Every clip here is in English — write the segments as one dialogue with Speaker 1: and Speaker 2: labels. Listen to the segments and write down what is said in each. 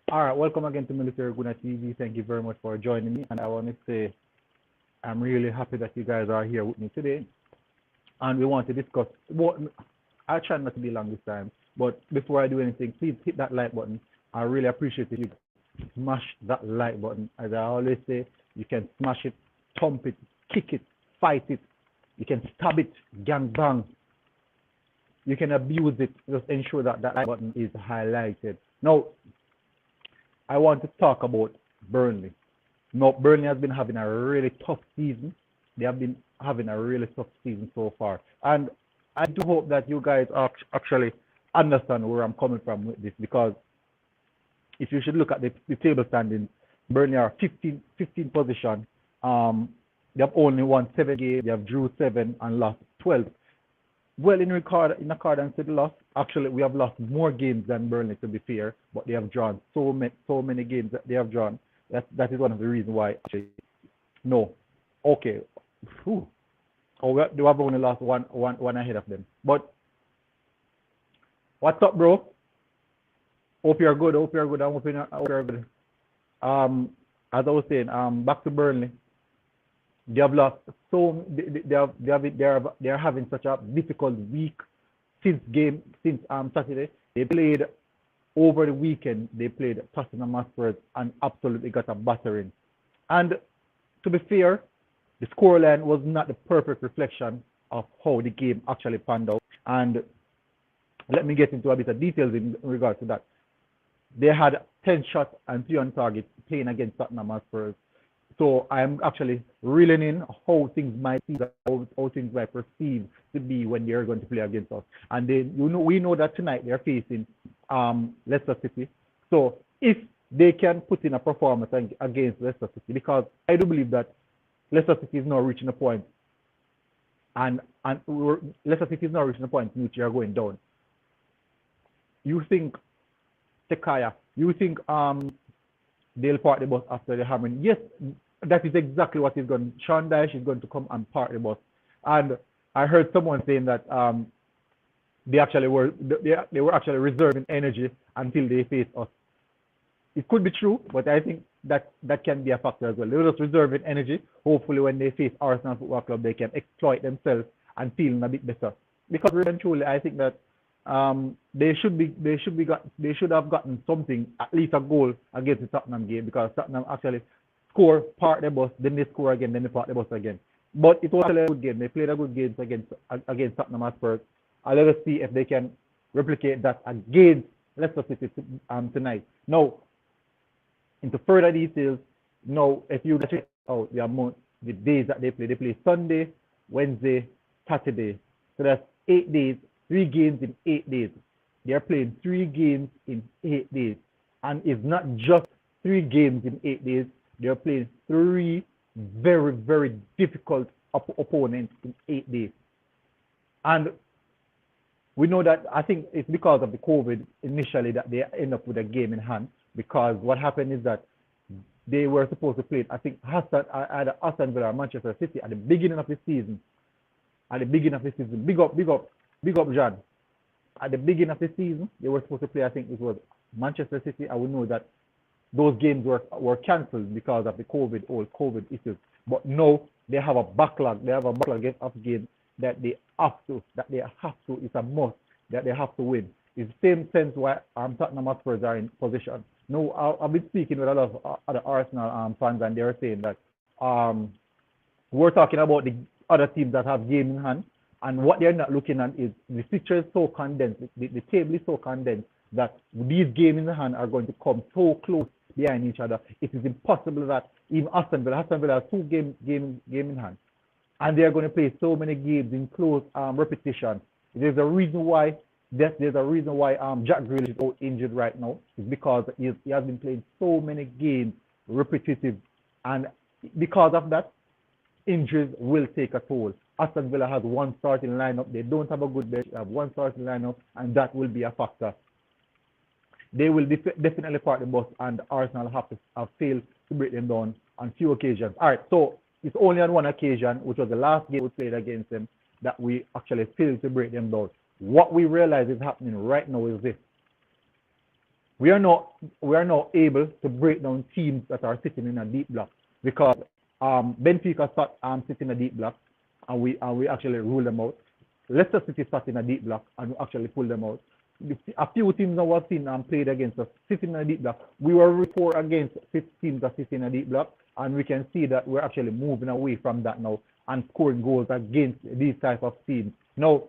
Speaker 1: All right, welcome again to Military Guna TV. Thank you very much for joining me. And I want to say I'm really happy that you guys are here with me today. And we want to discuss what I try not to be long this time. But before I do anything, please hit that like button. I really appreciate it. You smash that like button. As I always say, you can smash it, thump it, kick it, fight it. You can stab it, gang bang. You can abuse it. Just ensure that that like button is highlighted. Now, I want to talk about Burnley. Now, Burnley has been having a really tough season. They have been having a really tough season so far. And I do hope that you guys actually understand where I'm coming from with this, because if you should look at the table standings, Burnley are 15 position. They have only won 7 games. They have drew 7 and lost 12. Well, in accordance to the loss, actually, we have lost more games than Burnley, to be fair, but they have drawn so many games that they have drawn. That is one of the reasons why. Actually, no, okay, whew. Oh, they have only lost one ahead of them. But what's up, bro? Hope you're good. Hope you're good. I'm hoping you're good. As I was saying, back to Burnley. They have lost they are having such a difficult week since Saturday. They played over the weekend. They played Tottenham Hotspur and absolutely got a battering. And to be fair, the scoreline was not the perfect reflection of how the game actually panned out. And let me get into a bit of details in regards to that. They had 10 shots and 3 on target playing against Tottenham Hotspur. So I'm actually reeling in how things might be, how things might perceive to be when they're going to play against us. And then we know that tonight they're facing Leicester City. So if they can put in a performance against Leicester City, because I do believe that Leicester City is now reaching a point, and Leicester City is now reaching a point in which they are going down. You think Tekaya? You think they'll park the bus after the hammering? Yes, that is exactly what is going. Sean Dyche is going to come and park the bus. And I heard someone saying that they were actually reserving energy until they face us. It could be true, but I think that can be a factor as well. They were just reserving energy. Hopefully, when they face Arsenal Football Club, they can exploit themselves and feel a bit better. Because really and truly, I think that they should have gotten something, at least a goal against the Tottenham game, because Tottenham actually score, park the bus, then they score again, then they park the bus again. But it was a good game. They played a good game against Tottenham Hotspur. Let us see if they can replicate that against Leicester City tonight. Now, into further details, if you check out the days that they play Sunday, Wednesday, Saturday. So that's 8 days. 3 games in 8 days. They are playing 3 games in 8 days. And it's not just 3 games in 8 days. They are playing 3 very, very difficult opponents in 8 days. And we know that, I think it's because of the COVID initially that they end up with a game in hand. Because what happened is that they were supposed to play, I think, either Aston Villa or Manchester City at the beginning of the season. Big up, John. At the beginning of the season, they were supposed to play, I think it was Manchester City. I would know that those games were cancelled because of the COVID issues. But now they have a backlog. They have a backlog of games that they have to, it's a must, that they have to win. It's the same sense why Tottenham Hotspurs are in position. No, I've been speaking with a lot of other Arsenal fans, and they're saying that we're talking about the other teams that have games in hand. And what they're not looking at is the fixture is so condensed, the table is so condensed that these games in the hand are going to come so close behind each other. It is impossible that even Aston Villa has 2 games in hand. And they are going to play so many games in close repetition. There's a reason why Jack Grealish is out injured right now. It's because he has been playing so many games repetitive. And because of that, injuries will take a toll. Aston Villa has 1 starting lineup. They don't have a good bench. They have 1 starting lineup, and that will be a factor. They will definitely park the bus, and Arsenal have failed to break them down on few occasions. All right, so it's only on 1 occasion, which was the last game we played against them, that we actually failed to break them down. What we realize is happening right now is this. we are now able to break down teams that are sitting in a deep block because Benfica sat sitting in a deep block and we actually rule them out. Leicester City sat in a deep block and we actually pull them out. A few teams now have seen played against us sitting in a deep block. We were report against 6 teams that sit in a deep block, and we can see that we're actually moving away from that now and scoring goals against these type of teams. Now,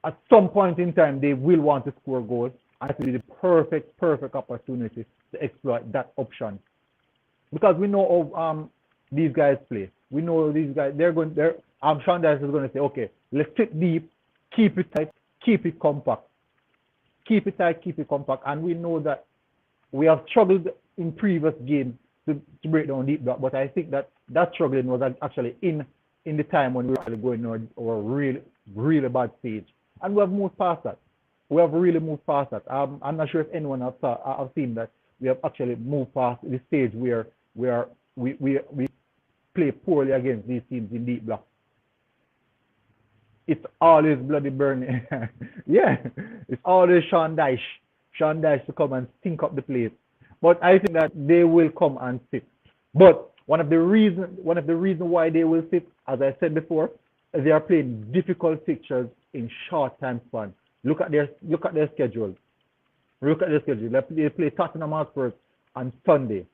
Speaker 1: at some point in time, they will want to score goals, and it will be the perfect opportunity to exploit that option. Because we know how these guys play. We know these guys, Sean Dyche is going to say, okay, let's sit deep, keep it tight, keep it compact. Keep it tight, keep it compact. And we know that we have struggled in previous games to break down deep block, but I think that struggling was actually in the time when we were really going on our really bad stage. And we have moved past that. We have really moved past that. I'm not sure if anyone has seen that we have actually moved past the stage where we play poorly against these teams in deep block. It's always bloody Burnley. Yeah, it's always Sean Dyche to come and stink up the place. But I think that they will come and sit. But one of the reasons why they will sit, as I said before, is they are playing difficult fixtures in short time span. Look at their schedule. They play Tottenham Hotspur on Sunday,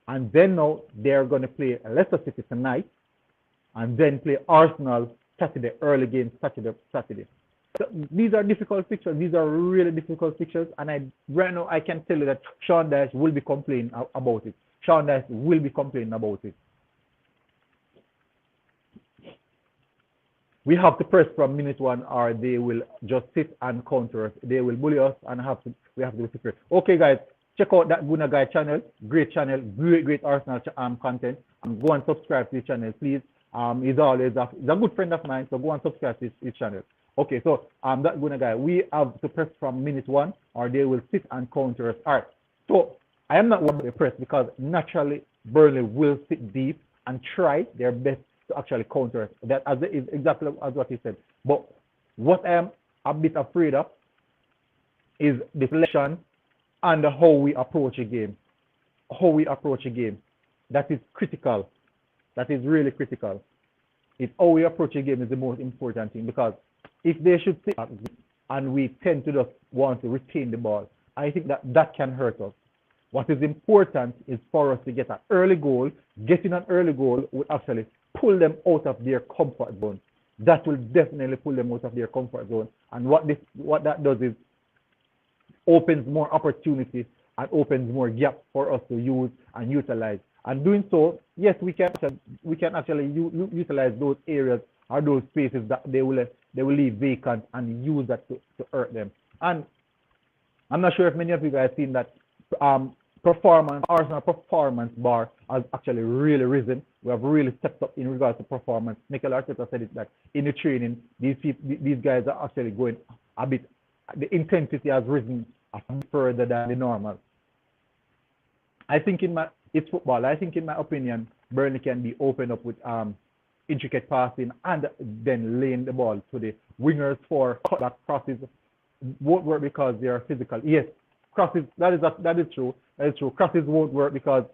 Speaker 1: and then now they are going to play Leicester City tonight, and then play Arsenal Saturday, early game Saturday. So these are difficult fixtures. These are really difficult fixtures, and right now I can tell you that Sean Dyche will be complaining about it. Sean Dyche will be complaining about it. We have to press from minute one, or they will just sit and counter us. They will bully us, and we have to be prepared. Okay, guys, check out that Guna Guy channel. Great channel, great Arsenal content. And go and subscribe to the channel, please. He's a good friend of mine, so go and subscribe to his channel. Okay, so that Guna Guy, we have to press from minute one, or they will sit and counter us. All right, so I am not worried about the press because naturally Burnley will sit deep and try their best to actually counter us. That is exactly as what he said. But what I am a bit afraid of is the selection and how we approach a game. That is critical. That is really critical. It's how we approach a game is the most important thing, because if they should sit back and we tend to just want to retain the ball, I think that can hurt us. What is important is for us to get an early goal. Getting an early goal will actually pull them out of their comfort zone. That will definitely pull them out of their comfort zone. And what that does is opens more opportunities and opens more gaps for us to use and utilize. And doing so, yes, we can actually utilize those areas or those spaces that they will leave vacant and use that to hurt them. And I'm not sure if many of you guys seen that Arsenal performance bar has actually really risen. We have really stepped up in regards to performance. Mikel Arteta said it that in the training, these guys are actually going a bit. The intensity has risen a bit further than the normal. I think it's football. I think in my opinion, Burnley can be opened up with intricate passing and then laying the ball to the wingers for cutback crosses. Won't work because they are physical. Yes, crosses. That is true. That is true. Crosses won't work because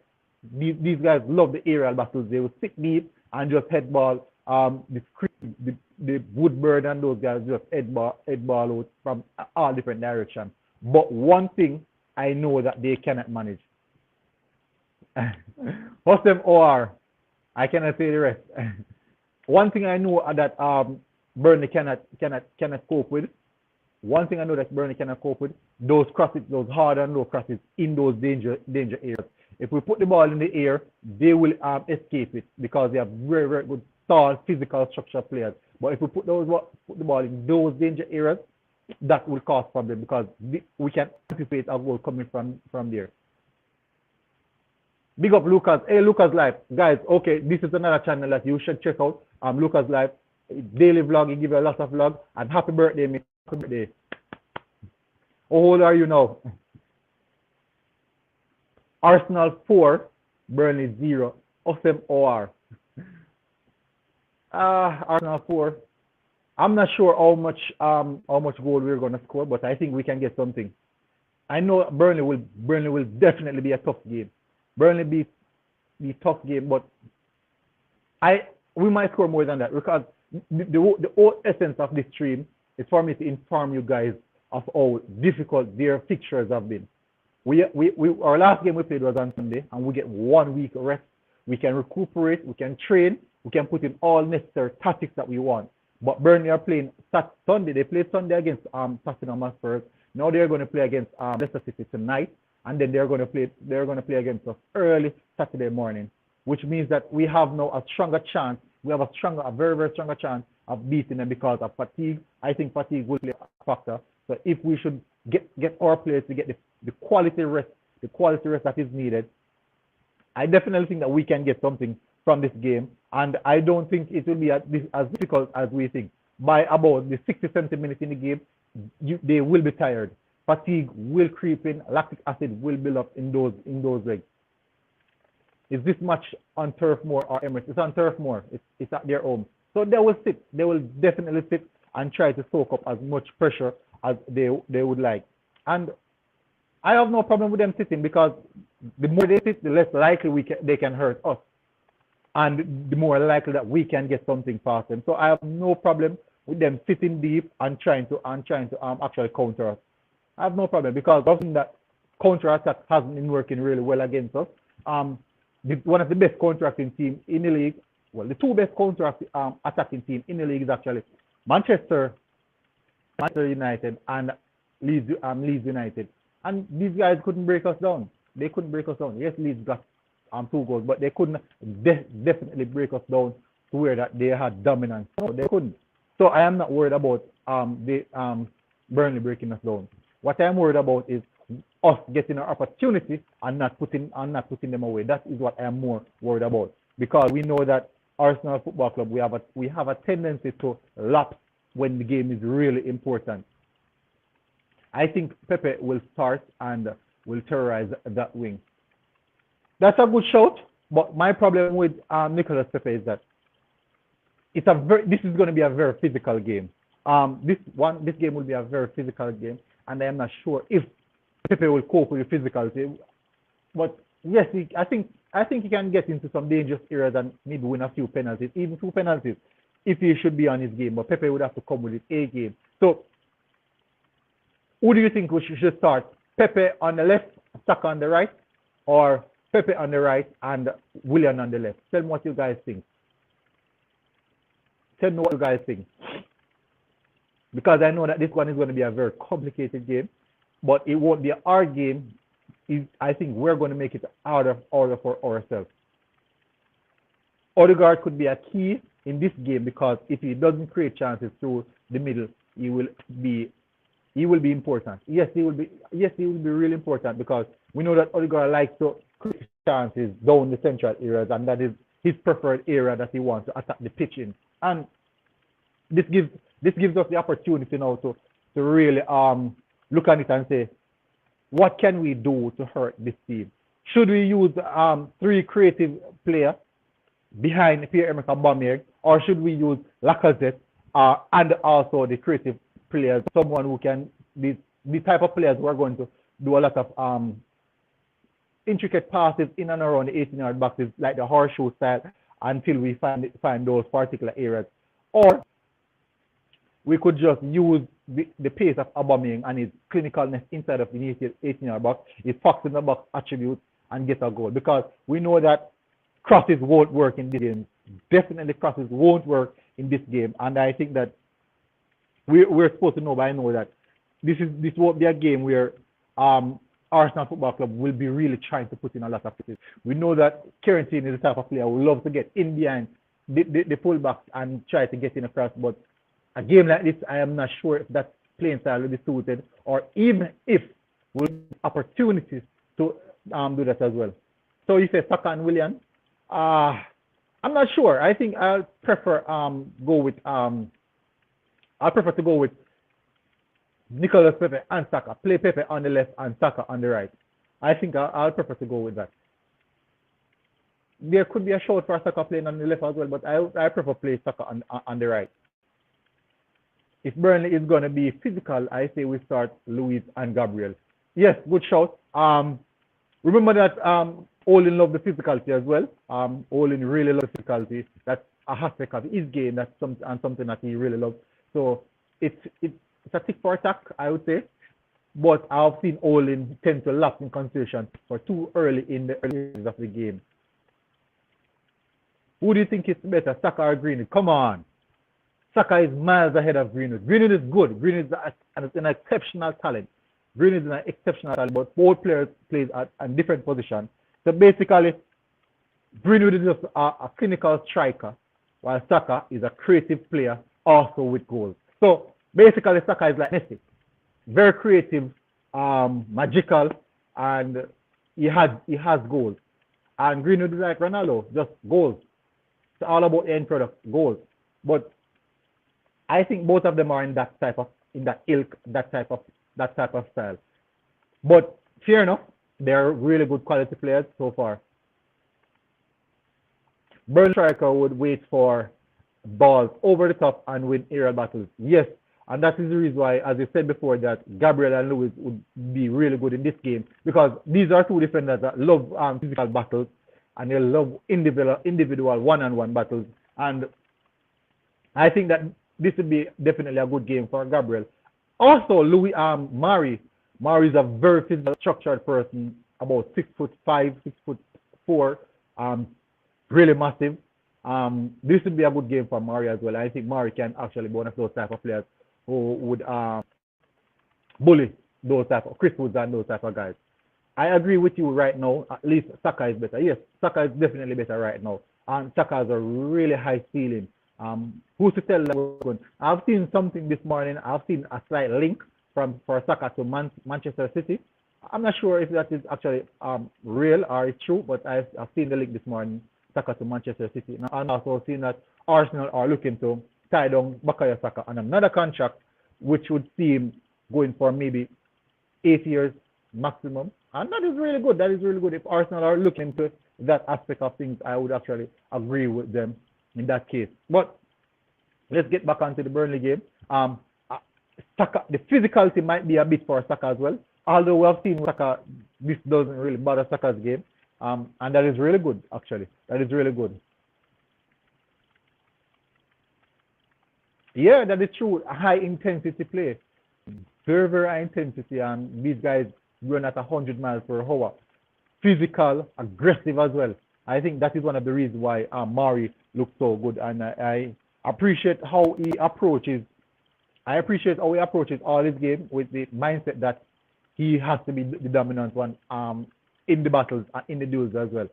Speaker 1: these guys love the aerial battles. They will stick deep and just head ball. The Woodburn and those guys just head ball out from all different directions. But one thing I know that they cannot manage. What's them OR? I cannot say the rest. One thing I know that Burnley cannot cope with. One thing I know that Burnley cannot cope with, those crosses, those hard and low crosses in those danger areas. If we put the ball in the air, they will escape it because they have very, very good tall physical structure players. But if we put the ball in those danger areas, that will cause problem because we can anticipate a goal coming from there. Big up Lucas. Hey, Lucas Live. Guys, okay, this is another channel that you should check out. Lucas Live, daily vlog. He give you a lot of vlog. And happy birthday, mate. Happy birthday. How old are you now? Arsenal 4, Burnley 0. Awesome OR. Arsenal 4. I'm not sure how much goal we're gonna score, but I think we can get something. I know Burnley will definitely be a tough game. Burnley be tough game, but we might score more than that because the whole essence of this stream is for me to inform you guys of how difficult their fixtures have been. Our last game we played was on Sunday, and we get 1 week rest. We can recuperate, we can train, we can put in all necessary tactics that we want. But Burnley are playing Sunday. They played Sunday against Tottenham Hotspur. Now they're going to play against Leicester City tonight, and then they're going to play against us early Saturday morning, which means that we have now a stronger chance. We have a very, very stronger chance of beating them because of fatigue. I think fatigue will play a factor. So if we should get our players to get the quality rest that is needed, I definitely think that we can get something from this game, and I don't think it will be as difficult as we think. By about the 60-70 minutes in the game, they will be tired. Fatigue will creep in. Lactic acid will build up in those legs. Is this match on Turf Moor or Emirates? It's on Turf Moor. It's at their home. So they will sit. They will definitely sit and try to soak up as much pressure as they would like. And I have no problem with them sitting because the more they sit, the less likely they can hurt us. And the more likely that we can get something past them. So I have no problem with them sitting deep and trying to actually counter us. I have no problem because I think that counter attack hasn't been working really well against us. One of the best counter-attacking teams in the league, well, the two best counter-attacking teams in the league is actually Manchester United and Leeds United. And these guys couldn't break us down. They couldn't break us down. Yes, Leeds got 2 goals, but they couldn't definitely break us down to where that they had dominance. No, they couldn't. So I am not worried about Burnley breaking us down. What I'm worried about is us getting an opportunity and not putting them away. That is what I am more worried about, because we know that Arsenal Football Club, we have a tendency to lapse when the game is really important. I think Pepe will start and will terrorize that wing. That's a good shout, but my problem with Nicolas Pepe is that this is going to be a very physical game. This game will be a very physical game, and I am not sure if Pepe will cope with the physicality. But yes, I think he can get into some dangerous areas and maybe win a few penalties, even 2 penalties, if he should be on his game. But Pepe would have to come with his A game. So who do you think we should start? Pepe on the left, Saka on the right, or Pepe on the right and Willian on the left? Tell me what you guys think. Tell me what you guys think. Because I know that this one is going to be a very complicated game, but it won't be a hard game. I think we're going to make it harder for ourselves. Odegaard could be a key in this game because if he doesn't create chances through the middle, he will be important. Yes, he will be really important because we know that Odegaard likes to create chances down the central areas, and that is his preferred area that he wants to attack the pitch in. And this gives us the opportunity now to really look at it and say, what can we do to hurt this team? Should we use 3 creative players behind Pierre-Emerick Aubameyang, or should we use Lacazette and also the creative players, someone who can, the type of players who are going to do a lot of intricate passes in and around the 18-yard boxes, like the horseshoe style, until we find those particular areas? Or we could just use the pace of Aubameyang and his clinicalness inside of the 18-yard box, his fox in the box attributes, and get a goal. Because we know that crosses won't work in this game. Definitely crosses won't work in this game. And I think that we're supposed to know by now that this won't be a game where Arsenal Football Club will be really trying to put in a lot of passes. We know that Kieran Tierney is the type of player who loves to get in behind the fullbacks and try to get in across, but a game like this, I am not sure if that playing style will be suited, or even if we'll have opportunities to do that as well. So you say Saka and Willian. I'm not sure. I think I'll prefer to go with Nicolas Pepe and Saka. Play Pepe on the left and Saka on the right. I think I'll prefer to go with that. There could be a shot for Saka playing on the left as well, but I prefer play Saka on the right. If Burnley is going to be physical, I say we start Luis and Gabriel. Yes, good shout. Remember that Olin loved the physicality as well. Olin really loved the physicality. That's a aspect of his game. That's something that he really loves. So it's a tick for attack, I would say. But I've seen Olin tend to lapse in consideration for too early in the early stages of the game. Who do you think is better, Saka or Greenwood? Come on. Saka is miles ahead of Greenwood. Greenwood is good. Greenwood is an exceptional talent. Greenwood is an exceptional talent, but both players play at a different position. So basically, Greenwood is just a clinical striker, while Saka is a creative player also with goals. So basically, Saka is like Messi. Very creative, magical, and he has goals. And Greenwood is like Ronaldo, just goals. It's all about the end product, goals. But I think both of them are in that ilk, that type of style. But fair enough, they're really good quality players so far. Burnley striker would wait for balls over the top and win aerial battles. Yes, and that is the reason why, as you said before, that Gabriel and Lewis would be really good in this game, because these are two defenders that love physical battles and they love individual one-on-one battles. And I think that this would be definitely a good game for Gabriel. Also, Mari is a very physical, structured person, about 6'5", 6'4", really massive. This would be a good game for Mari as well. I think Mari can actually be one of those type of players who would bully those type of Chris Woods and those type of guys. I agree with you right now. At least Saka is better. Yes, Saka is definitely better right now. And Saka has a really high ceiling. Who's to tell that we're going? I've seen something this morning. I've seen a slight link for Saka to Manchester City. I'm not sure if that is actually real or it's true, but I've seen the link this morning, Saka to Manchester City. And also seen that Arsenal are looking to tie down Bukayo Saka on another contract, which would seem going for maybe 8 years maximum. And that is really good. That is really good. If Arsenal are looking into that aspect of things, I would actually agree with them in that case. But let's get back onto the Burnley game. Saka, the physicality might be a bit for Saka as well. Although we have seen Saka, this doesn't really bother Saka's game. And that is really good, actually. That is really good. Yeah, that is true. High intensity play. Very, very high intensity. And these guys run at 100 miles per hour. Physical, aggressive as well. I think that is one of the reasons why Mari looks so good. And I appreciate how he approaches. I appreciate how he approaches all his game with the mindset that he has to be the dominant one in the battles and in the duels as well.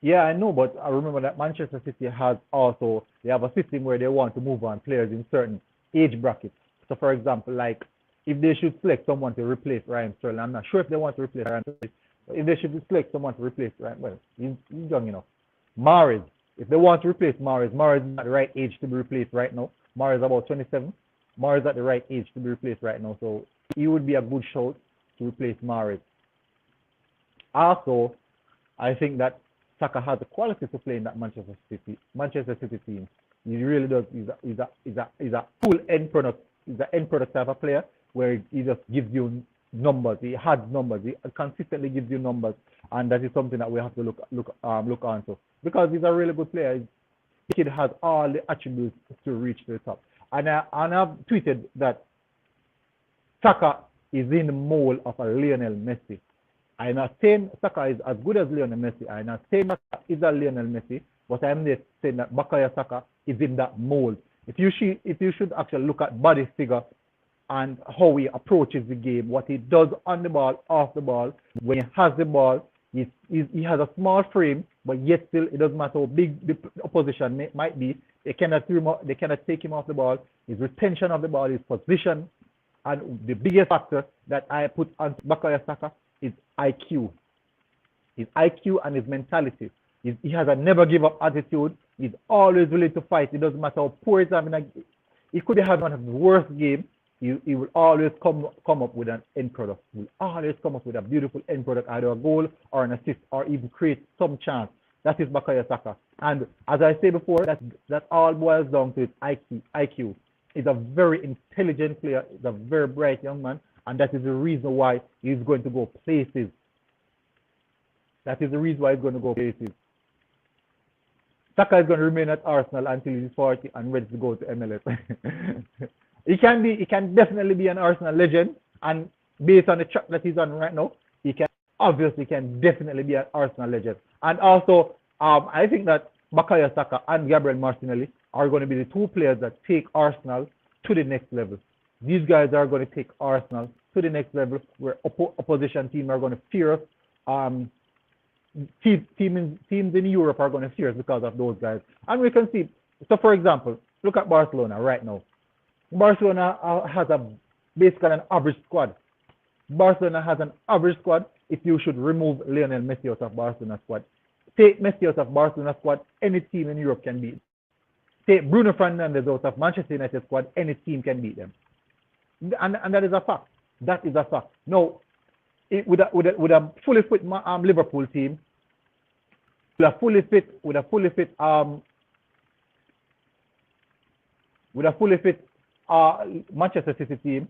Speaker 1: Yeah, I know, but I remember that Manchester City they have a system where they want to move on players in certain age brackets. So, for example, like if they should select someone to replace Ryan Sterling, I'm not sure if they want to replace Ryan Sterling. But if they should select someone to replace Ryan, well, he's young enough. Mahrez, if they want to replace Mahrez is at the right age to be replaced right now. Mahrez is about 27. Mahrez is at the right age to be replaced right now, so he would be a good shout to replace Mahrez. Also, I think that Saka has the quality to play in that Manchester City team. He really does. He's a full end product. He's an end product type of player where he just gives you numbers. He has numbers. He consistently gives you numbers, and that is something that we have to look onto, because he's a really good player. The kid has all the attributes to reach the top. And I've tweeted that Saka is in the mold of a Lionel Messi. I'm not saying Saka is as good as Lionel Messi. I'm not saying that is a Lionel Messi, but I'm just saying that Bukayo Saka is in that mold. If you should actually look at body figure and how he approaches the game, what he does on the ball, off the ball, when he has the ball, he has a small frame, but yet still it doesn't matter how big the opposition might be. They cannot take him off the ball. His retention of the ball, his position, and the biggest factor that I put on Bukayo Saka is IQ. His IQ and his mentality. He has a never give up attitude. He's always willing to fight. It doesn't matter how poor he's having. He could have one of the worst games. He will always come up with an end product. He will always come up with a beautiful end product, either a goal or an assist, or even create some chance. That is Bukayo Saka. And as I said before, that all boils down to his IQ. He's a very intelligent player. He's a very bright young man, and that is the reason why he's going to go places. That is the reason why he's going to go places. Saka is going to remain at Arsenal until he's 40 and ready to go to MLS. He can definitely be an Arsenal legend, and based on the track that he's on right now, he can definitely be an Arsenal legend. And also, I think that Bukayo Saka and Gabriel Martinelli are going to be the two players that take Arsenal to the next level. These guys are going to take Arsenal to the next level, where opposition teams are going to fear us. Teams in Europe are going to fear us because of those guys. And we can see, so for example, look at Barcelona right now. Barcelona has basically an average squad. Barcelona has an average squad if you should remove Lionel Messi out of Barcelona squad. Take Messi out of Barcelona squad, any team in Europe can beat. Take Bruno Fernandes out of Manchester United squad, any team can beat them. And that is a fact. That is a fact. Now, with a fully fit Liverpool team, with a fully fit Manchester City team,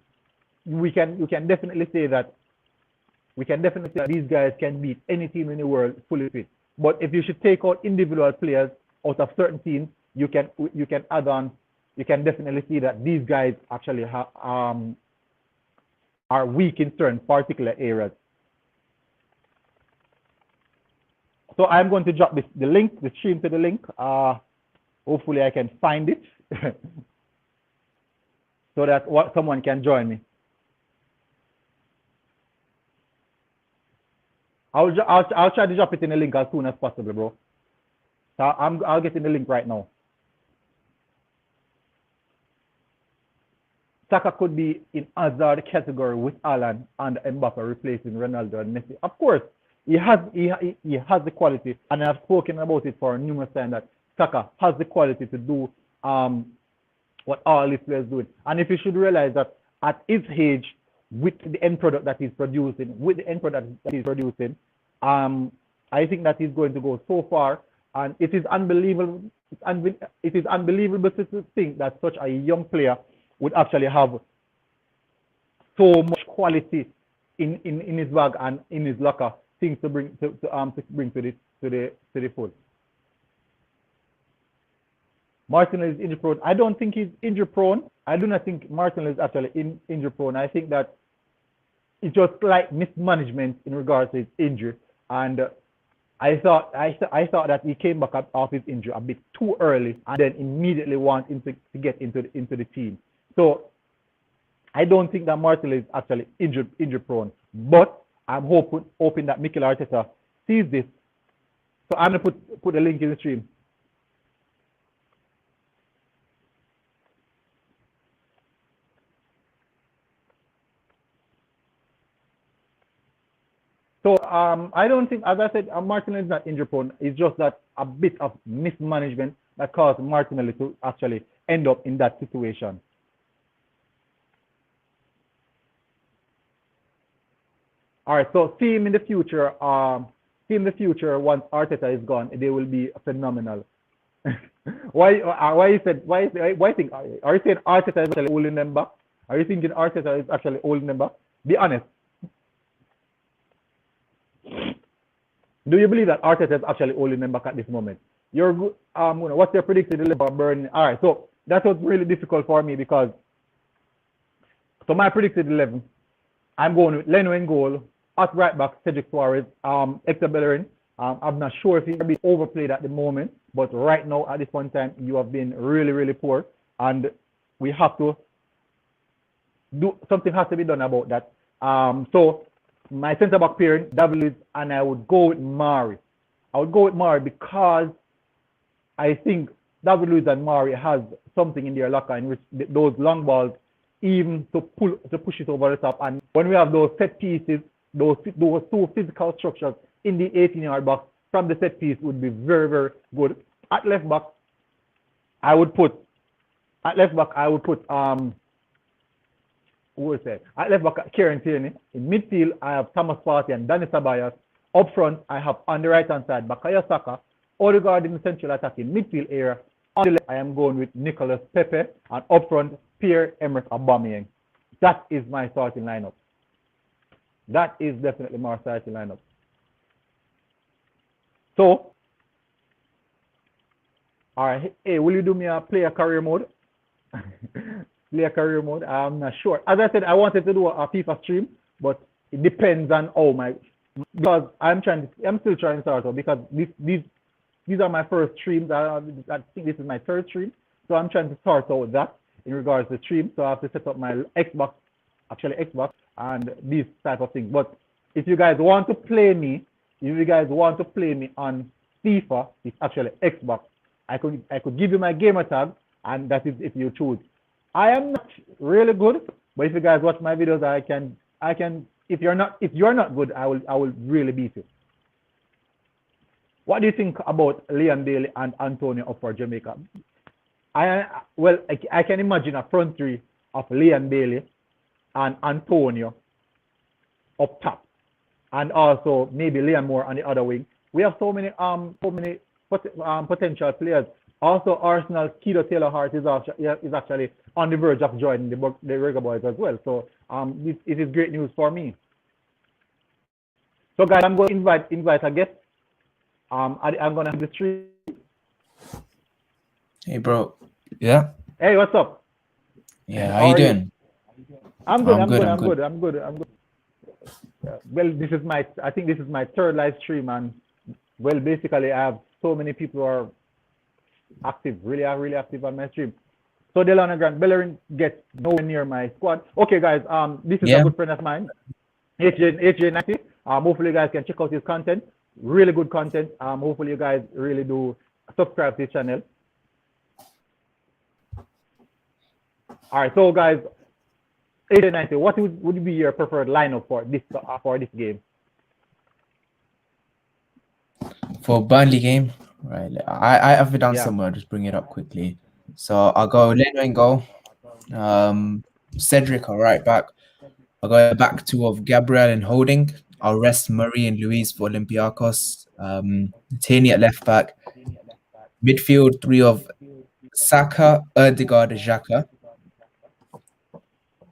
Speaker 1: you can definitely say that these guys can beat any team in the world fully fit. But if you should take out individual players out of certain teams, you can definitely see that these guys actually are weak in certain particular areas. So I'm going to drop the stream to the link. Hopefully I can find it so that someone can join me. I'll try to drop it in the link as soon as possible, bro. So I'll get in the link right now. Saka could be in other category with Alan and Mbappe replacing Ronaldo and Messi. Of course, he has the quality, and I've spoken about it for numerous times that Saka has the quality to do what all these players do. And if you should realize that at his age, with the end product that he's producing, I think that he's going to go so far, and it is unbelievable. It is unbelievable to think that such a young player would actually have so much quality in his bag and in his locker, things to bring to the fold. Martinelli is injury prone. I don't think he's injury prone. I do not think Martinelli is actually injury prone. I think that it's just like mismanagement in regards to his injury, and I thought that he came back off his injury a bit too early, and then immediately wanted to get into the team. So I don't think that Martinelli is actually injury prone, but I'm hoping that Mikel Arteta sees this. So I'm gonna put a link in the stream. So I don't think, as I said, Martinelli is not injury prone. It's just that a bit of mismanagement that caused Martinelli to actually end up in that situation. All right, so team in the future, once Arteta is gone, they will be phenomenal. Why you saying are you saying Arteta is actually holding them back? Are you thinking Arteta is actually holding them back? Be honest. Do you believe that Arteta is actually holding them back at this moment? You're good. What's your predicted level of Burnley? All right, so that was really difficult for me because my predicted 11, I'm going with Leno in goal, at right back Cedric Suarez, Hector Bellerin. I'm not sure if he's a bit overplayed at the moment, but right now at this point in time, you have been really, really poor, and we have to do something. Has to be done about that. So my centre back pairing, David Luiz, and I would go with Mari. I would go with Mari because I think David Luiz and Mari has something in their locker in which those long balls, even to push it over the top. And when we have those set pieces, those two physical structures in the 18-yard box from the set piece would be very, very good. At left back, I would put who is it? At left back, Kieran Tierney. In midfield, I have Thomas Partey and Danny Ceballos. Up front, I have on the right hand side Bukayo Saka. Odegaard in the central attacking midfield area. On the left, I am going with Nicolas Pepe, and up front, Pierre-Emerick Aubameyang. That is my starting lineup. That is definitely my starting lineup. So, all right. Hey, will you do me a player career mode? Player career mode. I'm not sure. As I said, I wanted to do a FIFA stream, but it depends on because I'm still trying to start out because these are my first streams. I think this is my third stream, so I'm trying to start out with that in regards to stream. So I have to set up my Xbox, and these type of things. But if you guys want to play me, on FIFA, it's actually Xbox. I could give you my gamer tag, and that is if you choose. I am not really good, but if you guys watch my videos, I can. If you're not good, I will really beat you. What do you think about Leon Bailey and Antonio up for Jamaica? I can imagine a front three of Leon Bailey and Antonio up top, and also maybe Leon Moore on the other wing. We have so many potential players. Also, Arsenal's Keto Taylor-Hart is actually on the verge of joining the Reggae Boys as well. So it is great news for me. So guys, I'm going to invite a guest. I'm going to have the stream.
Speaker 2: Hey, bro. Yeah.
Speaker 1: Hey, what's up?
Speaker 2: Yeah, how you doing?
Speaker 1: I'm good. Yeah. Well, I think this is my third live stream, and well, basically I have so many people who are active, really active on my stream. So Delano Grant Bellerin gets nowhere near my squad. Okay, guys, this is a good friend of mine, HJ90. Hopefully you guys can check out his content. Really good content. Hopefully you guys really do subscribe to his channel. All right, so guys, HJ90, what would be your preferred lineup for this game?
Speaker 2: For Burnley game, right? I have it down somewhere. Just bring it up quickly. So I'll go Leno in goal. Cedric, all right back. I'll go back two of Gabriel and Holding. I'll rest Murray and Luis for Olympiacos. Tierney at left back. Midfield three of Saka, Erdegaard, Xhaka.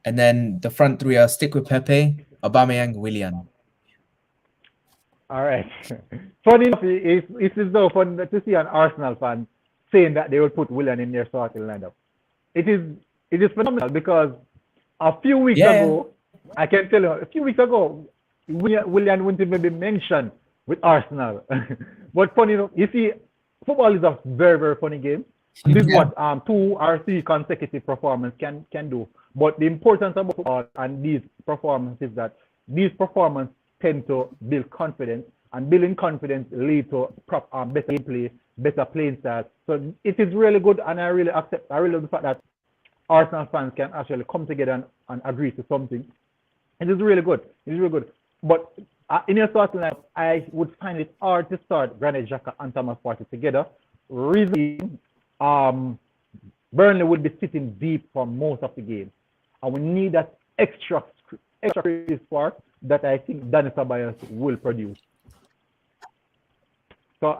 Speaker 2: And then the front three, I'll stick with Pepe, Aubameyang, Willian.
Speaker 1: All right. Funny enough, it's as though fun to see an Arsenal fan saying that they will put Willian in their starting lineup. It is phenomenal because a few weeks ago, I can tell you, Willian wouldn't even be mentioned with Arsenal. But funny enough, you see, football is a very, very funny game. This is what 2 or 3 consecutive performances can do. But the importance of football and these performances is that these performances tend to build confidence, and building confidence leads to better gameplay, better playing style. So it is really good, and I really love the fact that Arsenal fans can actually come together and agree to something. It is really good. But in your starting lineup, I would find it hard to start Granit Xhaka and Thomas Partey together. Reason, Burnley would be sitting deep for most of the game, and we need that extra spark that I think Dani Ceballos will produce. So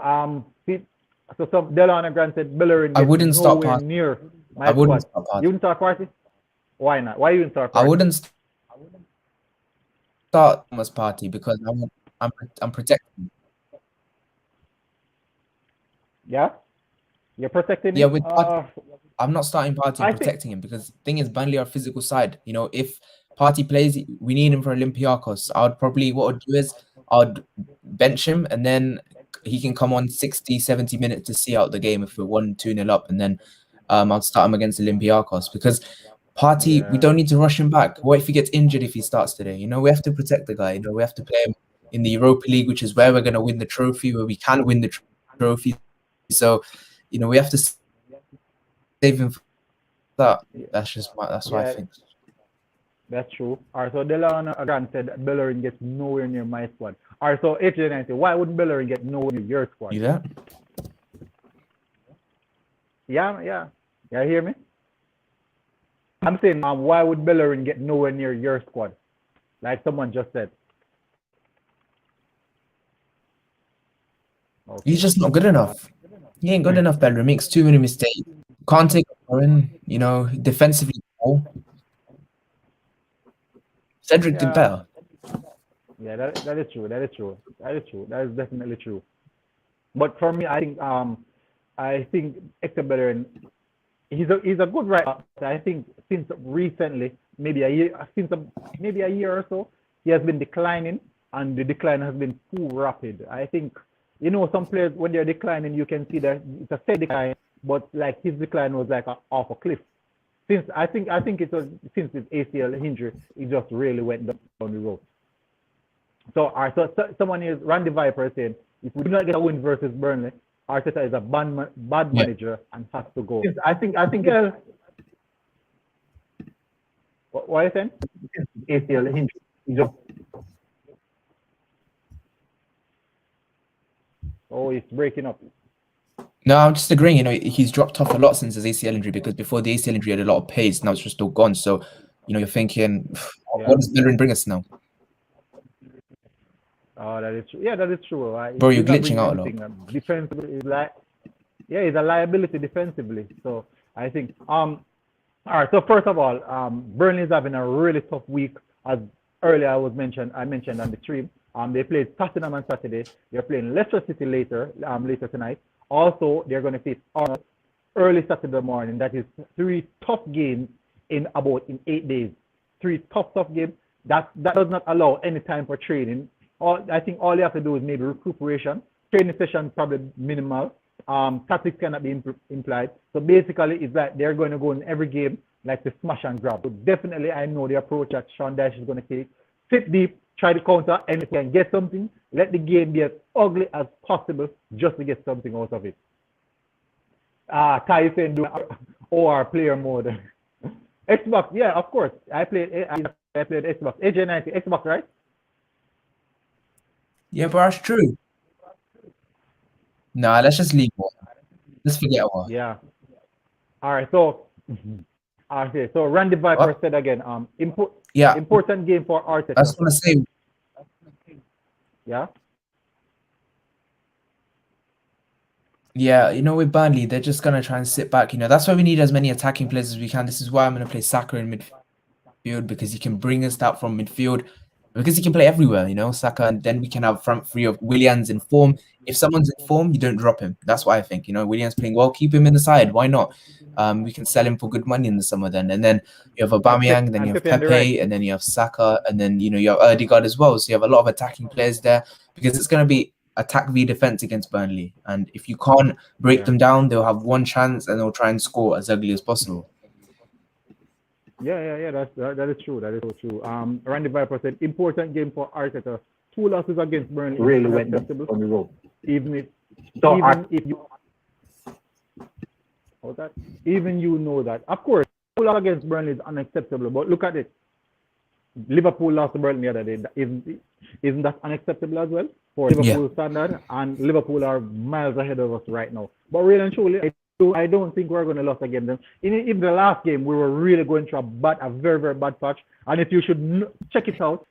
Speaker 1: some Delano Grant said Bellerin.
Speaker 2: I wouldn't start Partey.
Speaker 1: Near my squad. You wouldn't start Partey? Why not? Why you wouldn't start Partey?
Speaker 2: I wouldn't start Thomas Partey because I'm protecting.
Speaker 1: Yeah, you're protecting.
Speaker 2: Yeah, with Partey, I'm not starting Partey. I'm protecting him because the thing is, Burnley are a physical side. You know, if Partey plays, we need him for Olympiacos. What I'd do is I'd bench him, and then he can come on 60, 70 minutes to see out the game if we're 1-2-0 up, and then I'll start him against Olympiacos because Partey, we don't need to rush him back. What if he gets injured if he starts today? You know, we have to protect the guy. You know, we have to play him in the Europa League, which is where we're going to win the trophy, where we can win the trophy. So, you know, we have to save him for that. That's what I think.
Speaker 1: That's true. All right, so Delano Grant said that Bellerin gets nowhere near my squad. All right, so HJ90, why wouldn't Bellerin get nowhere near your squad?
Speaker 2: You there?
Speaker 1: Yeah. You hear me? I'm saying, why would Bellerin get nowhere near your squad? Like someone just said.
Speaker 2: Okay. He's just not good enough. He ain't good enough, Bellerin. Makes too many mistakes. Can't take a run. You know, defensively Oh, Cedric did
Speaker 1: Yeah,
Speaker 2: better.
Speaker 1: yeah, that is true. That is true. That is true. That is definitely true. But for me, I think Hector Bellerin, he's a good writer. I think since recently, maybe a year or so, he has been declining, and the decline has been too rapid. I think some players when they're declining, you can see that it's a steady decline, but like his decline was like off a cliff. I think it was since his ACL injury, it just really went down the road. So, someone is Randy Viper saying, if we do not get a win versus Burnley, Arteta is a bad
Speaker 2: Yeah.
Speaker 1: manager and has to go. Yes, I think well, what are you saying? ACL injury. Oh, it's breaking up.
Speaker 2: No, I'm just agreeing. He's dropped off a lot since his ACL injury because before the ACL injury, he had a lot of pace. Now it's just all gone. So, you're thinking,
Speaker 1: Yeah.
Speaker 2: what does Bellerin bring us now?
Speaker 1: Oh, that is true. Yeah, that is true.
Speaker 2: Bro, you're
Speaker 1: He's not
Speaker 2: glitching
Speaker 1: bringing
Speaker 2: out a lot.
Speaker 1: anything. Defensively, he's a liability defensively. So I think all right. So first of all, Burnley is having a really tough week. As earlier I mentioned on the stream. They played Tottenham on Saturday. They're playing Leicester City later tonight. Also, they're going to face Arsenal early Saturday morning. That is 3 tough games in 8 days. 3 tough games. That does not allow any time for training. I think all you have to do is maybe recuperation. Training session probably minimal. Tactics cannot be implied. So basically, it's like they're going to go in every game like to smash and grab. So definitely, I know the approach that Sean Dyche is going to take. Sit deep, try to counter anything and get something. Let the game be as ugly as possible just to get something out of it. Kai saying do or player mode. Xbox, yeah, of course. I played Xbox. AJ90, Xbox, right?
Speaker 2: Yeah, but that's true. Nah, let's just leave one. Let's forget one.
Speaker 1: Yeah. All right. So, okay. So Randy Viper said again. Important game for Arteta.
Speaker 2: I just want to say.
Speaker 1: Yeah.
Speaker 2: Yeah, with Burnley, they're just gonna try and sit back. That's why we need as many attacking players as we can. This is why I'm gonna play Saka in midfield because he can bring us that from midfield. Because he can play everywhere, Saka, and then we can have front three of Williams in form. If someone's in form, you don't drop him. That's what I think. Williams playing well, keep him in the side. Why not? We can sell him for good money in the summer then. And then you have Aubameyang, then you have Pepe, and then you have Saka, and then you have Ødegaard as well. So you have a lot of attacking players there because it's going to be attack v defense against Burnley. And if you can't break them down, they'll have one chance and they'll try and score as ugly as possible.
Speaker 1: Yeah. That is true. That is so true. Randy Viper said important game for Arteta. 2 losses against Burnley really went on the road. Even if you know that. Of course, 2 losses against Burnley is unacceptable. But look at it. Liverpool lost to Burnley the other day. Isn't that unacceptable as well for Liverpool standard? And Liverpool are miles ahead of us right now. But really and truly, I don't think we're going to lose against them. In the last game, we were really going through a very, very bad patch. And if you should check it out,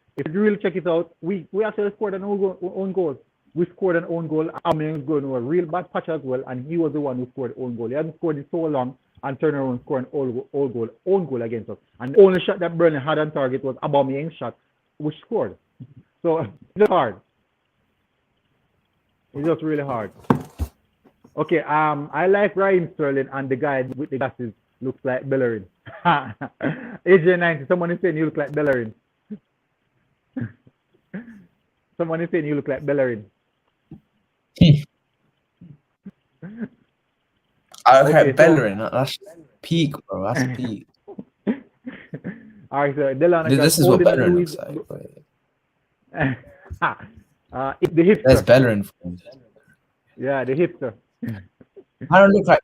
Speaker 1: we actually scored an own goal. We scored an own goal. Aubameyang was going to a real bad patch as well, and he was the one who scored the own goal. He hadn't scored it so long and turned around and scored an own goal against us. And the only shot that Burnley had on target was Aubameyang's shot, which scored. So it's hard. It's just really hard. Okay, I like Raheem Sterling, and the guy with the glasses looks like Bellerin. AJ90, someone is saying you look like Bellerin. Someone is saying you look like Bellerin.
Speaker 2: I look like Bellerin. That's peak, bro. That's peak.
Speaker 1: All right, so Delano.
Speaker 2: This is what Bellerin looks like.
Speaker 1: It's the hipster.
Speaker 2: That's Bellerin.
Speaker 1: Yeah, the hipster.
Speaker 2: I don't look like.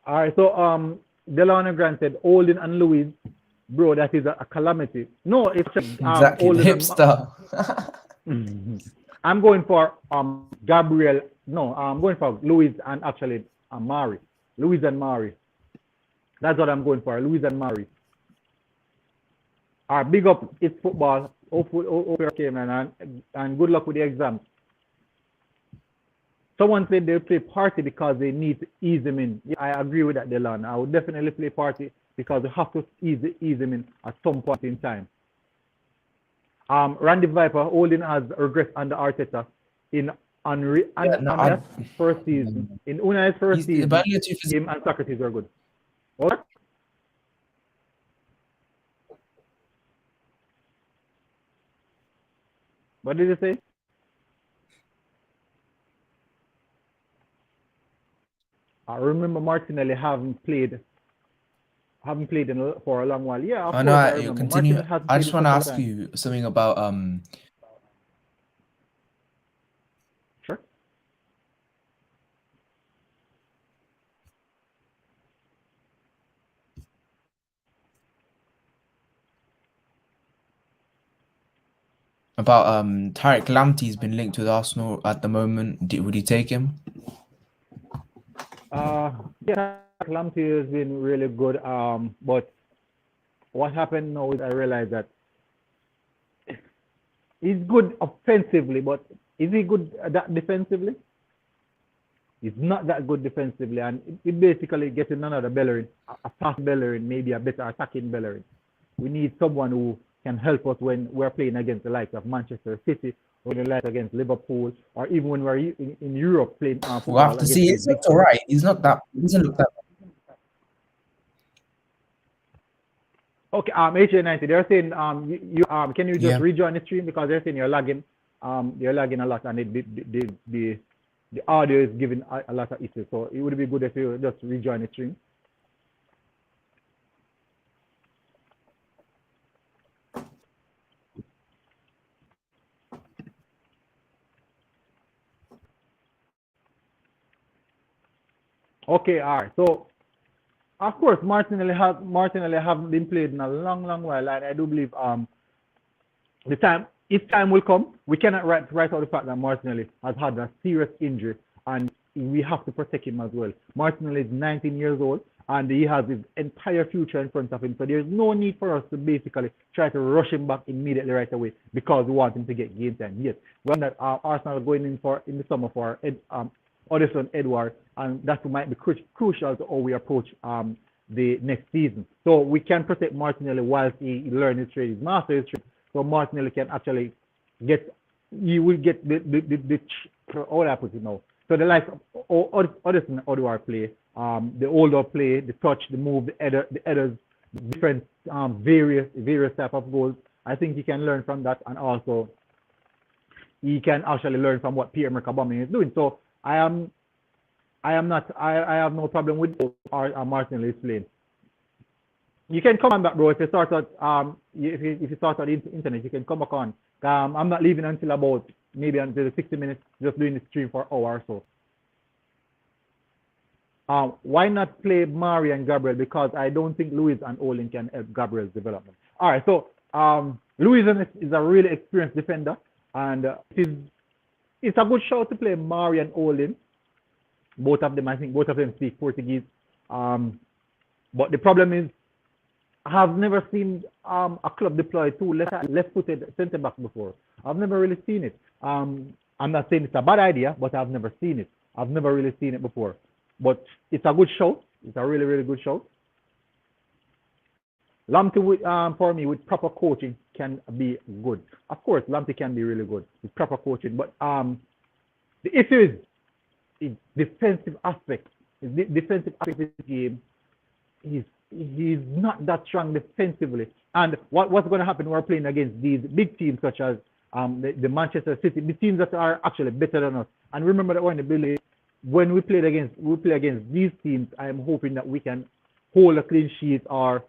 Speaker 1: All right, so Delano Grant said Olden and Louis, bro, that is a calamity. No, it's just
Speaker 2: exactly
Speaker 1: Olden
Speaker 2: hipster.
Speaker 1: I'm going for Gabriel. No, I'm going for Louis and actually Mari. Louis and Mari. That's what I'm going for. Louis and Mari. All right, big up. It's football. Okay, man, and good luck with the exam. Someone said they'll play Party because they need to ease them in. Yeah, I agree with that, Delon. I would definitely play Party because we have to ease him in at some point in time. Randy Viper holding has regressed under Arteta in Unai's first season. In Unai's first season, him and Socrates were good. What? What did you say? I remember Martinelli haven't played for a long while. Yeah, of course, I remember.
Speaker 2: Continue. I just want to ask you something about
Speaker 1: Sure.
Speaker 2: about Tariq Lamptey's been linked with Arsenal at the moment. Would you take him?
Speaker 1: Yeah, Lamptey has been really good. But what happened now is I realized that he's good offensively, but is he good that defensively? He's not that good defensively, and he basically getting another Bellerin, a fast Bellerin, maybe a better attacking Bellerin. We need someone who can help us when we're playing against the likes of Manchester City, or the likes against Liverpool, or even when we're in Europe playing football.
Speaker 2: We'll have to see. It's all right. He's not that. He doesn't look that.
Speaker 1: Okay, HA90, they're saying can you just rejoin the stream, because they're saying you're lagging a lot, and the audio is giving a lot of issues. So it would be good if you just rejoin the stream. Okay, all right. So of course, Martinelli haven't been played in a long while, and I do believe his time will come. We cannot write out the fact that Martinelli has had a serious injury, and we have to protect him as well. Martinelli is 19 years old, and he has his entire future in front of him. So there's no need for us to basically try to rush him back immediately right away because we want him to get game time. Yes, when that Arsenal are going in the summer for Odison Edward, and that might be crucial to how we approach the next season. So we can protect Martinelli whilst he learns his trade, his master his trade. So Martinelli can actually he will get the how I put it now. So the likes of Odison Edward play, the older play, the touch, the move, the headers, different various type of goals. I think he can learn from that, and also he can actually learn from what Pierre-Emerick Aubameyang is doing. So I have no problem with Martinelli is playing. You can come on back, bro. If you start out if you start out the internet, you can come back on. I'm not leaving until about maybe until the 60 minutes, just doing the stream for an hour or so. Why not play Mari and Gabriel? Because I don't think Luis and Olin can help Gabriel's development. All right, so Luis is a really experienced defender, and it's a good shout to play Mari and Olin. Both of them, I think both of them speak Portuguese. But the problem is, I have never seen a club deploy two left-footed centre-backs before. I've never really seen it. I'm not saying it's a bad idea, but I've never seen it. I've never really seen it before. But it's a good show. It's a really, really good show. Lamptey, for me, with proper coaching, can be good. Of course, Lamptey can be really good with proper coaching. But the issue is defensive aspect. The defensive aspect of the game, he's not that strong defensively. And what's going to happen when we're playing against these big teams such as the Manchester City, the teams that are actually better than us. And remember that when we play against these teams, I am hoping that we can hold a clean sheet or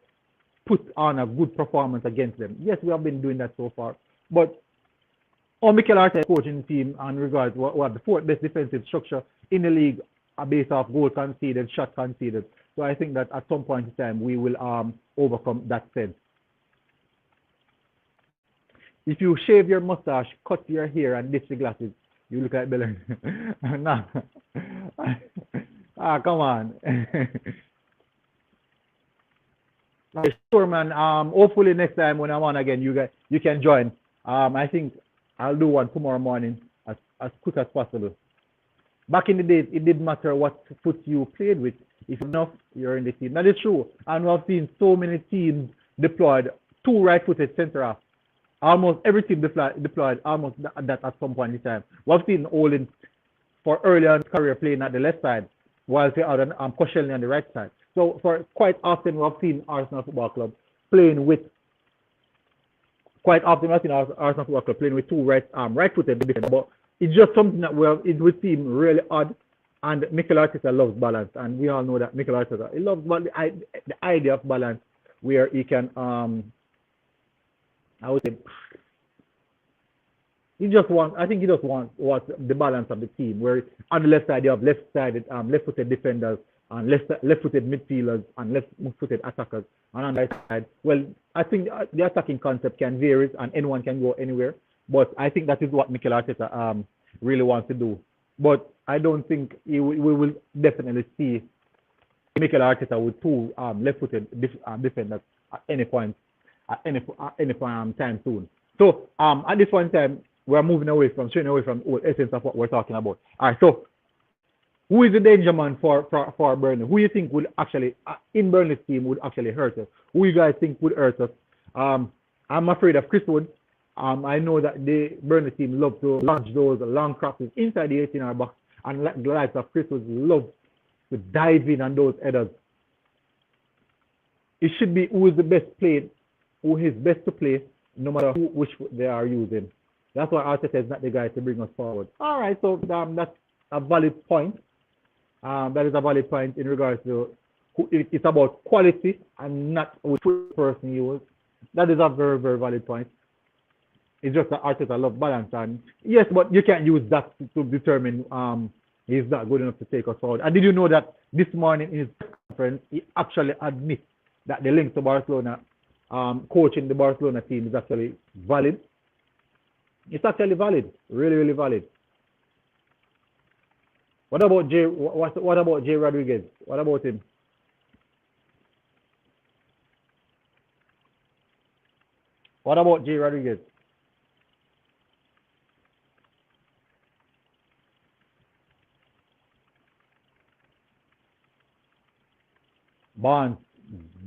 Speaker 1: put on a good performance against them. Yes, we have been doing that so far. But Mikel Arteta coaching the team in regards to what the fourth best defensive structure in the league based off goal conceded, shot conceded. So I think that at some point in time we will overcome that sense. If you shave your mustache, cut your hair, and ditch the glasses, you look like Bellerin. Nah. Come on. Sure, man. Hopefully next time when I'm on again, you can join. I think I'll do one tomorrow morning as quick as possible. Back in the days, it didn't matter what foot you played with. If you're enough, you're in the team. That is true. And we've seen so many teams deployed 2 right-footed centre half. Almost every team deployed almost that at some point in time. We've seen Olin for early on career playing at the left side, while the other Koscielny on the right side. So for quite often we've seen Arsenal Football Club playing with 2 right-footed defenders. But it's just something that it would seem really odd. And Mikel Arteta loves balance, and we all know that Mikel Arteta, he loves the idea of balance, where he can I would say he just wants the balance of the team, where on the left side you have left-footed defenders and left-footed midfielders and left-footed attackers, and on the right side, well, I think the attacking concept can vary and anyone can go anywhere, but I think that is what Mikel Arteta really wants to do. But I don't think we will definitely see Mikel Arteta with 2 left-footed defenders at any point time soon. So at this point in time, we're moving straight away from the essence of what we're talking about. All right. So who is the danger man for Burnley? Who you think would actually in Burnley's team would actually hurt us? Who you guys think would hurt us? I'm afraid of Chris Wood. I know that the Burnley team love to launch those long crosses inside the 18-yard box, and the likes of Chris Wood love to dive in on those headers. It should be who is best to play, no matter which they are using. That's why Arteta is not the guy to bring us forward. All right, so that's a valid point. That is a valid point in regards to it's about quality and not which person you use. That is a very, very valid point. It's just that Arteta loves balance, and yes, but you can't use that to determine he's not good enough to take us forward. And did you know that this morning in his press conference, he actually admits that the link to Barcelona, coaching the Barcelona team, is actually valid. It's actually valid, really, really valid. What about Jay Rodriguez? What about him? What about Jay Rodriguez? Barnes,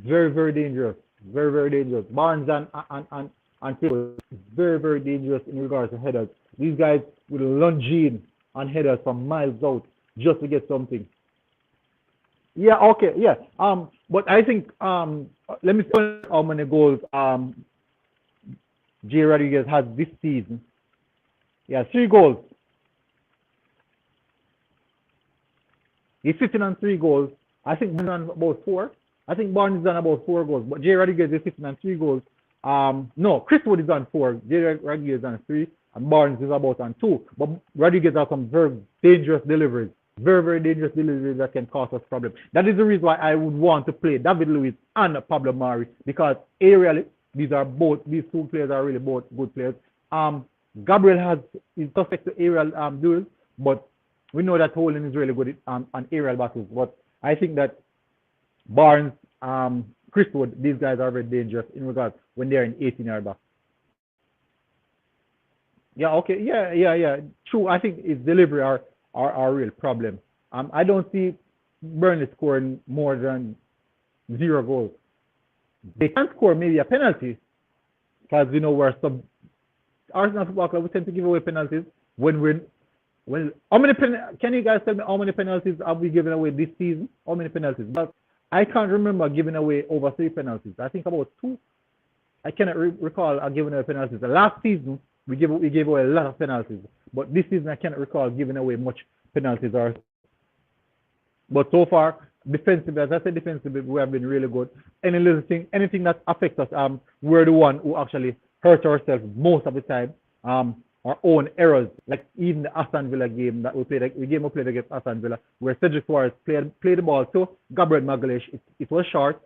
Speaker 1: very, very dangerous. Very, very dangerous. Barnes and Phil, very, very dangerous in regards to headers. These guys will lunge in on headers from miles out just to get something. Yeah, okay, yeah. But I think let me see how many goals Jay Rodriguez has this season. Yeah, 3 goals. He's sitting on 3 goals. I think Barnes on about 4. I think Barnes is on about 4 goals, but Jay Rodriguez is sitting on 3 goals. No, Chris Wood is on 4, Jay Rodriguez is on 3, and Barnes is about on 2. But Rodriguez has some very dangerous deliveries. Very, very dangerous deliveries that can cause us problems. That is the reason why I would want to play David Luiz and Pablo Mari, because aerially, these 2 players are really both good players. Gabriel is suspect to aerial duels, but we know that Holland is really good on aerial battles. But I think that Barnes, Chris Wood, these guys are very dangerous in regards when they're in 18-yard box. Yeah, okay, yeah. True, I think his delivery are a real problem. I don't see Burnley scoring more than 0 goals. They can score maybe a penalty, because we're Arsenal Football Club, we tend to give away penalties can you guys tell me how many penalties have we given away this season? How many penalties? But I can't remember giving away over 3 penalties. I think about 2. I cannot recall giving away penalties. The last season we gave away a lot of penalties, but this season I cannot recall giving away much penalties. But so far, defensively, as I said, defensively we have been really good. Anything that affects us, we're the one who actually hurt ourselves most of the time. Our own errors, like even the Aston Villa game that we played against Aston Villa, where Cedric Suarez played the ball to Gabriel Magalhaes. It was short.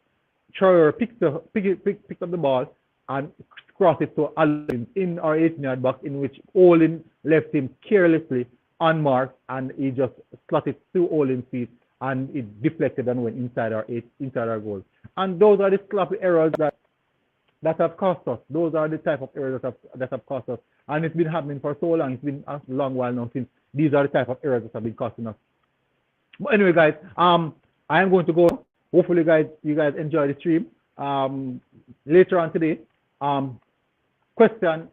Speaker 1: Traore picked up the ball and crossed it to Allen in our 18-yard box, in which Olin left him carelessly unmarked, and he just slotted to Olin's feet, and it deflected and went inside our goal. And those are the sloppy errors that have cost us. Those are the type of errors that have cost us. And it's been happening for so long. It's been a long while now since these are the type of errors that have been costing us. But anyway, guys, I am going to go. Hopefully, you guys enjoy the stream. Later on today, question,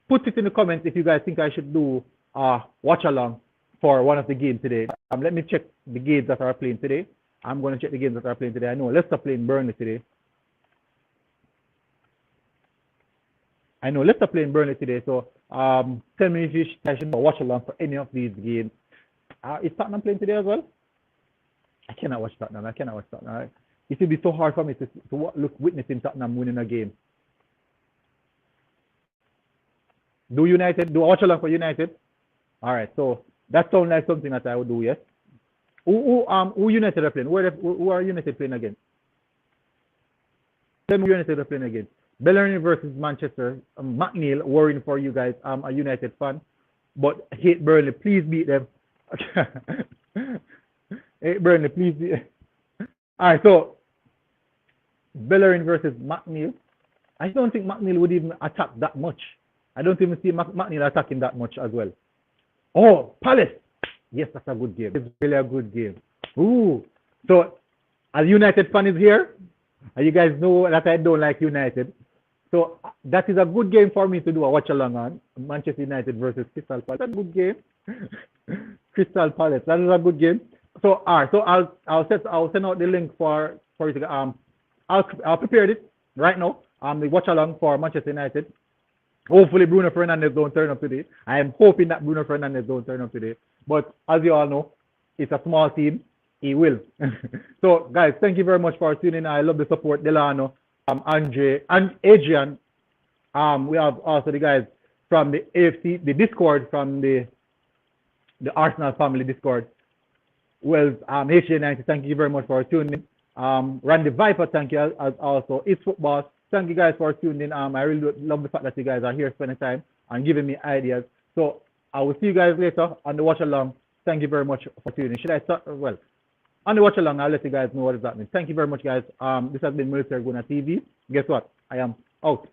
Speaker 1: put it in the comments if you guys think I should do watch along for one of the games today. Let me check the games that are playing today. I'm going to check the games that are playing today. I know Leicester playing Burnley today. So tell me if you should watch along for any of these games. Is Tottenham playing today as well? I cannot watch Tottenham. It will be so hard for me to witnessing Tottenham winning a game. Do watch along for United? All right, so that sounds like something that I would do, yes. Who United are playing? Who are United playing against? Tell me who United are playing against. Burnley versus Manchester. McNeil, worrying for you guys. I'm a United fan, but hate Burnley. Please beat them. Hate Burnley, please beat them. All right, so Bellerin versus McNeil. I don't think McNeil would even attack that much. I don't even see McNeil attacking that much as well. Oh, Palace. Yes, that's a good game. It's really a good game. Ooh. So, a United fan is here. And you guys know that I don't like United. So, that is a good game for me to do a watch along on. Manchester United versus Crystal Palace. That's a good game. Crystal Palace. That is a good game. So, so I'll send out the link for you to I'll prepare it right now. The watch along for Manchester United. Hopefully Bruno Fernandes don't turn up today. I am hoping that Bruno Fernandes don't turn up today. But as you all know, it's a small team. He will. So guys, thank you very much for tuning in. I love the support. Delano, Andre, and Adrian. We have also the guys from the AFC, the Discord, from the Arsenal family Discord. Well, HJ90, thank you very much for tuning in. Randy Viper, thank you as also. It's Football. Thank you guys for tuning in. I really love the fact that you guys are here spending time and giving me ideas. So I will see you guys later on the watch along. Thank you very much for tuning in. Should I start? Well, on the watch along, I'll let you guys know what does that mean. Thank you very much, guys. This has been Military Guna TV. Guess what? I am out.